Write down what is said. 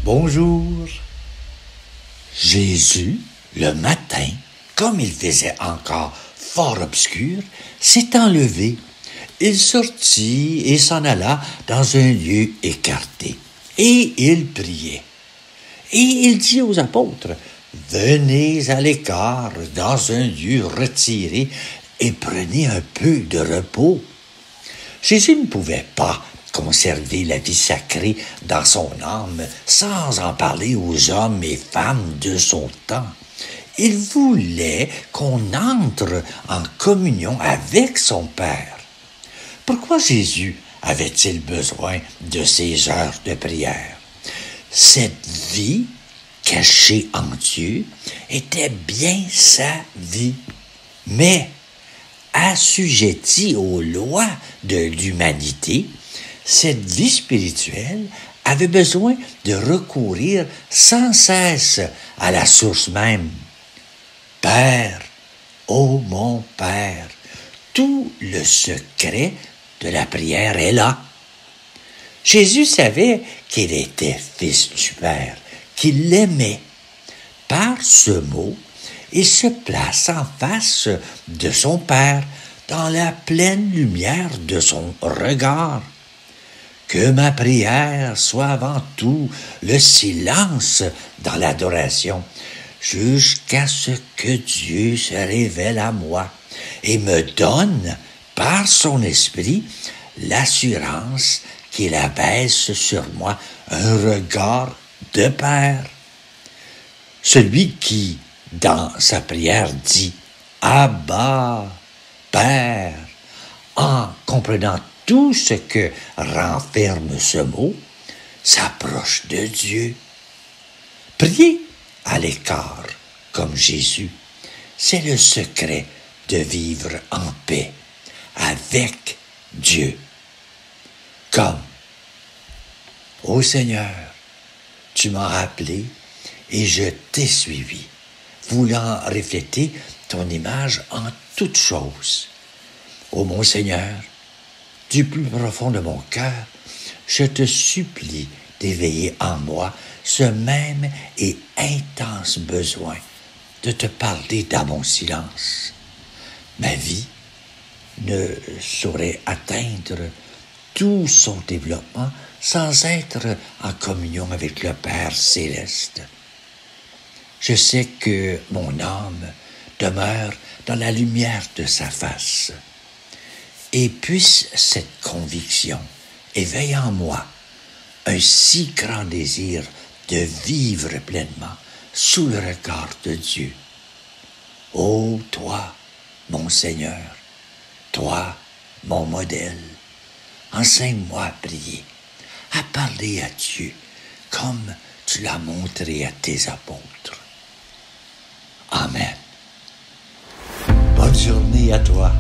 Bonjour. Jésus, le matin, comme il faisait encore fort obscur, s'est enlevé. Il sortit et s'en alla dans un lieu écarté. Et il priait. Et il dit aux apôtres, « Venez à l'écart dans un lieu retiré et prenez un peu de repos. » Jésus ne pouvait pas conserver la vie sacrée dans son âme sans en parler aux hommes et femmes de son temps. Il voulait qu'on entre en communion avec son Père. Pourquoi Jésus avait-il besoin de ces heures de prière? Cette vie cachée en Dieu était bien sa vie, mais assujettie aux lois de l'humanité, cette vie spirituelle avait besoin de recourir sans cesse à la source même. Père, ô mon Père, tout le secret de la prière est là. Jésus savait qu'il était fils du Père, qu'il l'aimait. Par ce mot, il se place en face de son Père, dans la pleine lumière de son regard. Que ma prière soit avant tout le silence dans l'adoration, jusqu'à ce que Dieu se révèle à moi et me donne, par son esprit, l'assurance qu'il abaisse sur moi un regard de Père. Celui qui, dans sa prière, dit « Abba, Père », en comprenant tout ce que renferme ce mot, s'approche de Dieu. Prier à l'écart, comme Jésus, c'est le secret de vivre en paix avec Dieu. Comme, ô Seigneur, tu m'as rappelé et je t'ai suivi, voulant refléter ton image en toutes choses. Ô mon Seigneur, du plus profond de mon cœur, je te supplie d'éveiller en moi ce même et intense besoin de te parler dans mon silence. Ma vie ne saurait atteindre tout son développement sans être en communion avec le Père céleste. Je sais que mon âme demeure dans la lumière de sa face. Et puisse cette conviction éveiller en moi un si grand désir de vivre pleinement sous le regard de Dieu. Ô toi, mon Seigneur, toi, mon modèle, enseigne-moi à prier, à parler à Dieu comme tu l'as montré à tes apôtres. Amen. Bonne journée à toi.